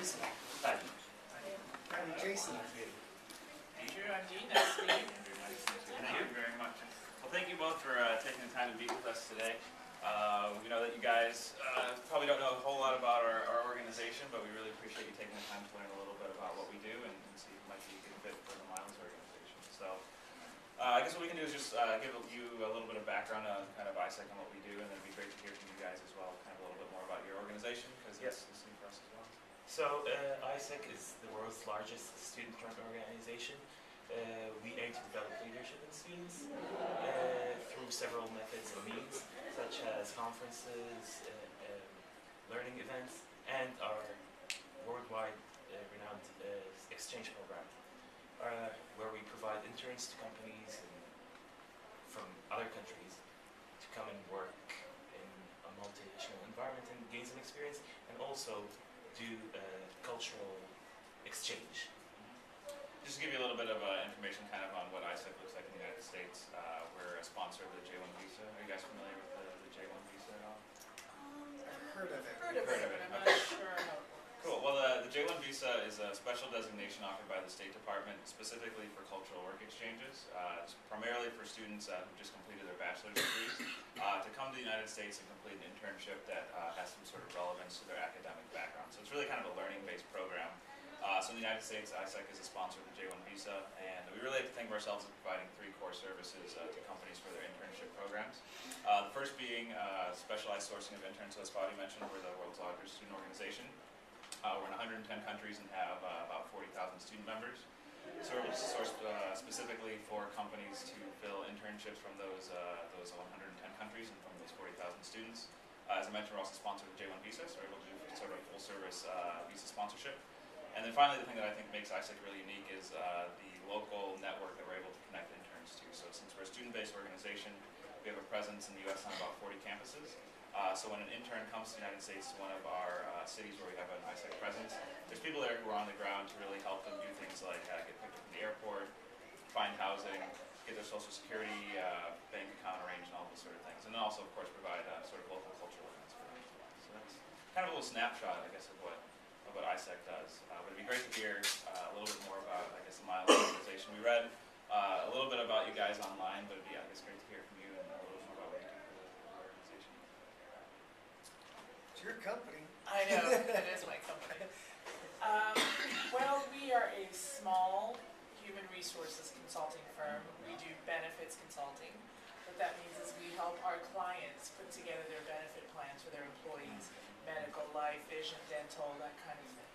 Jason. Hi. Howdy, Jason. Andrew, I'm Dean. Nice to meet you. Thank you very much. Well, thank you both for taking the time to meet with us today. We know that you guys probably don't know a whole lot about our organization, but we really appreciate you taking the time to learn a little bit about what we do and see if it might be a good fit for the Miles organization. So I guess what we can do is just give you a little bit of background on kind of AIESEC and what we do, and then it'd be great to hear from you guys as well, kind of a little bit more about your organization, because it's new for us as well. So AIESEC is the world's largest student-run organization. We aim to develop leadership in students through several methods and means, such as conferences, learning events, and our worldwide renowned exchange program, where we provide interns to companies from other countries to come and work in a multinational environment and gain some experience, and also do cultural exchange. Just to give you a little bit of information kind of on what AIESEC looks like in the United States, we're a sponsor of the J1 visa. Are you guys familiar with the J1 visa at all? I've heard of it. Heard of Heard it, of it, but I'm okay. not sure how it works. Cool. Well, the J1 visa is a special designation offered by the State Department specifically for cultural work exchanges. It's primarily for students who just completed their bachelor's degrees to come to the United States and complete an internship that has some sort of relevance to their academic background. So it's really kind of a learning-based program. So in the United States, AIESEC is a sponsor of the J1 visa, and we really like to think of ourselves as providing 3 core services to companies for their internship programs. The first being specialized sourcing of interns. So as Fadi mentioned, we're the world's largest student organization. We're in 110 countries and have about 40,000 student members. So we're sourced specifically for companies to fill internships from those 110 countries and from those 40,000 students. As I mentioned, we're also sponsored with J1 visa, so we're able to do sort of full service visa sponsorship. And then finally, the thing that I think makes AIESEC really unique is the local network that we're able to connect interns to. So since we're a student-based organization, we have a presence in the U.S. on about 40 campuses. So when an intern comes to the United States to one of our cities where we have an AIESEC presence, there's people there who are on the ground to really help them do things like get picked up from the airport, find housing, get their social security, bank account arranged, and all those sort of things. And then also, of course, provide sort of local cultural events for them as well. So that's kind of a little snapshot, I guess, of what AIESEC does. But it'd be great to hear a little bit more about, I guess, the Miles organization. We read a little bit about you guys online, but it'd be, I guess, great to hear from you and a little bit more about what you do for the organization. It's your company. I know, it is my company. Well, we are a small human resources consulting firm. We do benefits consulting. What that means is we help our clients put together their benefit plans for their employees. Medical, life, vision, dental, that kind of thing.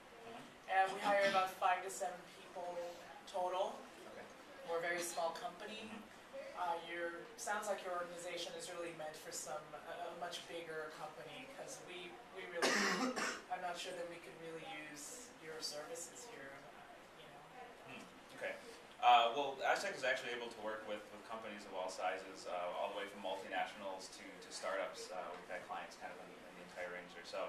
And we hire about 5 to 7 people total. Okay. We're a very small company. Sounds like your organization is really meant for a much bigger company, because we really, I'm not sure that we could really use your services here, Okay. Well, AIESEC is actually able to work with companies of all sizes, all the way from multinationals to startups. We've had clients kind of in the entire range there. So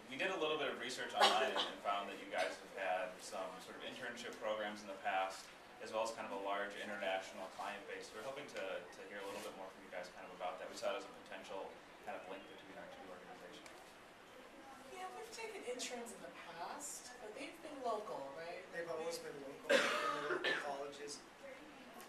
we did a little bit of research online and found that you guys have had some sort of internship programs in the past, as well as kind of a large international client base. We're hoping to hear a little bit more from you guys kind of about that. We saw it as a potential kind of link between our 2 organizations. Yeah, we've taken interns in the past, but they've been local, right? They've always been local in the local colleges.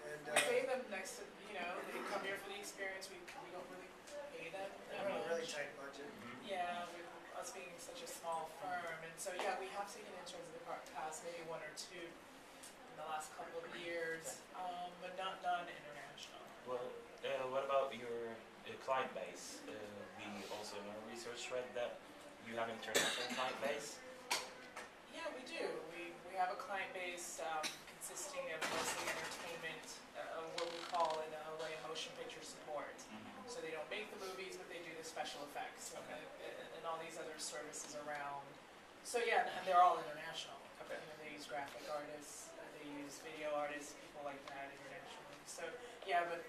And We pay them next to, they come here for the experience. We don't really pay them they that have a much. really tight budget. Yeah, with us being such a small firm, and so yeah, we have taken interns in the past, maybe 1 or 2 in the last couple of years, but none international. Well, what about your client base? We also in our research read that you have an international client base. Yeah, we do. We have a client base consisting of mostly entertainment, what we call in a way motion picture support. So they don't make the movies, but they do the special effects and all these other services around. So yeah, and they're all international. Okay. They use graphic artists, they use video artists, people like that internationally. So yeah, but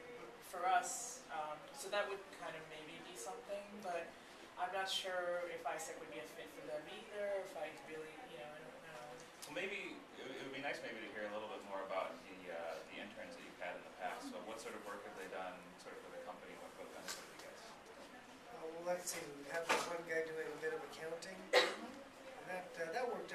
for us, so that would kind of maybe be something, but I'm not sure if AIESEC would be a fit for them either, if I really, I don't know. Well, maybe it would be nice maybe to hear a little bit more about the interns that you've had in the past. So what sort of work have they done sort of for the company? What benefit have you guys? Well, let's see, we have this one guy doing a bit of accounting. And that worked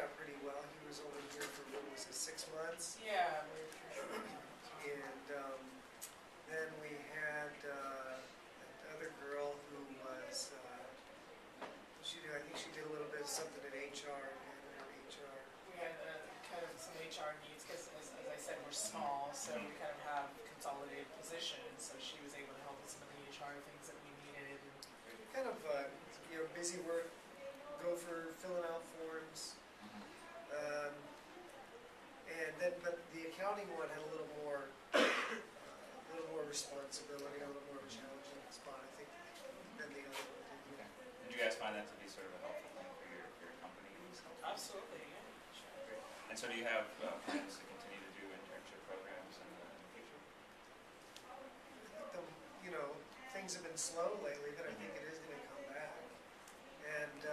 is something in HR and HR. We had kind of some HR needs, because as I said, we're small, so we kind of have consolidated positions, so she was able to help with some of the HR things that we needed. Kind of, busy work, go for filling out forms. But the accounting one had a little more responsibility, a little more of a challenging spot, I think, than the other one did. Okay. Did you guys find that to be sort of a helpful thing for your company? Absolutely, yeah. Sure. Great. And so do you have plans to continue to do internship programs in the future? Things have been slow lately, but I think it is going to come back. And,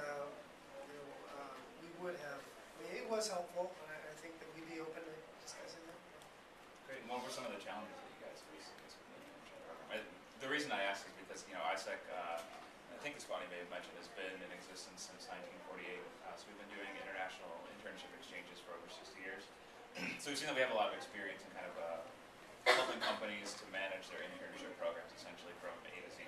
we would have, it was helpful, and I think that we'd be open to discussing that. Great. And what were some of the challenges that you guys faced in this internship program? The reason I ask is because, AIESEC, I think as Bonnie may have mentioned, has been in existence since 1948. So we've been doing international internship exchanges for over 60 years. So we've seen that we have a lot of experience in kind of helping companies to manage their internship programs essentially from A to Z.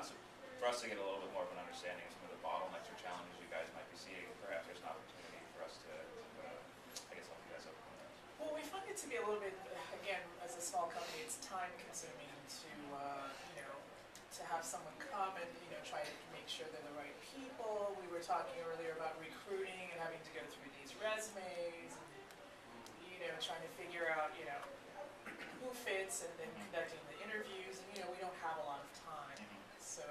So for us to get a little bit more of an understanding of some of the bottlenecks or challenges you guys might be seeing, perhaps there's an opportunity for us to help you guys overcome those. Well, we find it to be a little bit, again, as a small company, it's time consuming to have someone come and, try to make sure they're the right people. We were talking earlier about recruiting and having to go through these resumes and, trying to figure out, who fits and then conducting the interviews. And, we don't have a lot of time. So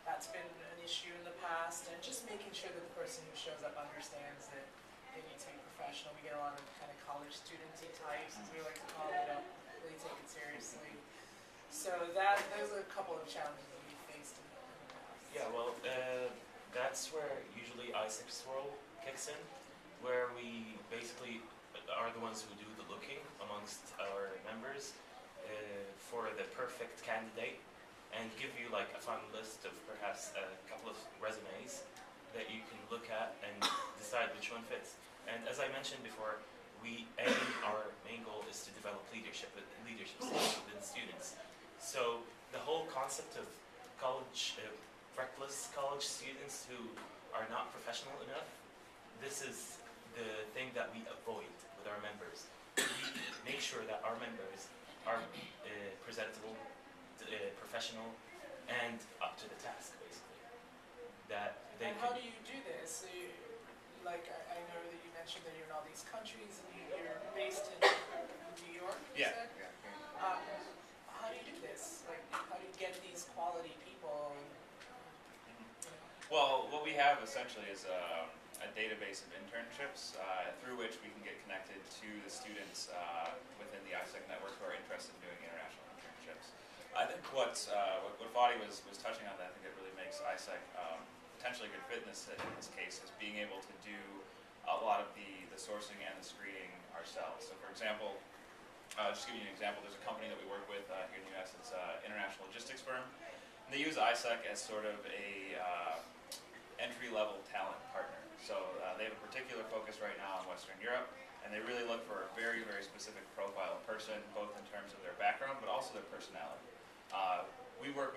that's been an issue in the past, and just making sure that the person who shows up understands that they need to be professional. We get a lot of kind of college student-y types, as we like to call it, don't really take it seriously. So those are a couple of challenges that we faced in the past. Yeah, well, that's where usually AIESEC's role kicks in, where we basically are the ones who do the looking amongst our members for the perfect candidate, and give you like a fun list of perhaps a couple of resumes that you can look at and decide which one fits. And as I mentioned before, our main goal is to develop leadership skills within students. So the whole concept of reckless college students who are not professional enough, this is the thing that we avoid with our members. We make sure that our members are presentable, professional, and up to the task, basically. And how do you do this? So I know that you mentioned that you're in all these countries, and you're based in New York, you said? Yeah. How do you do this? How do you get these quality people? Well, what we have essentially is a database of internships through which we can get connected to the students within the AIESEC network who are interested in doing international internships. I think what Fadi was touching on, that I think it really makes AIESEC potentially a good fit in this case, is being able to do a lot of the sourcing and the screening ourselves. So for example, just to give you an example, there's a company that we work with here in the US. It's an international logistics firm. And they use AIESEC as sort of a entry-level talent partner. So they have a particular focus right now on Western Europe, and they really look for a very, very specific profile of person, both in terms of their background, but also their personality. We work with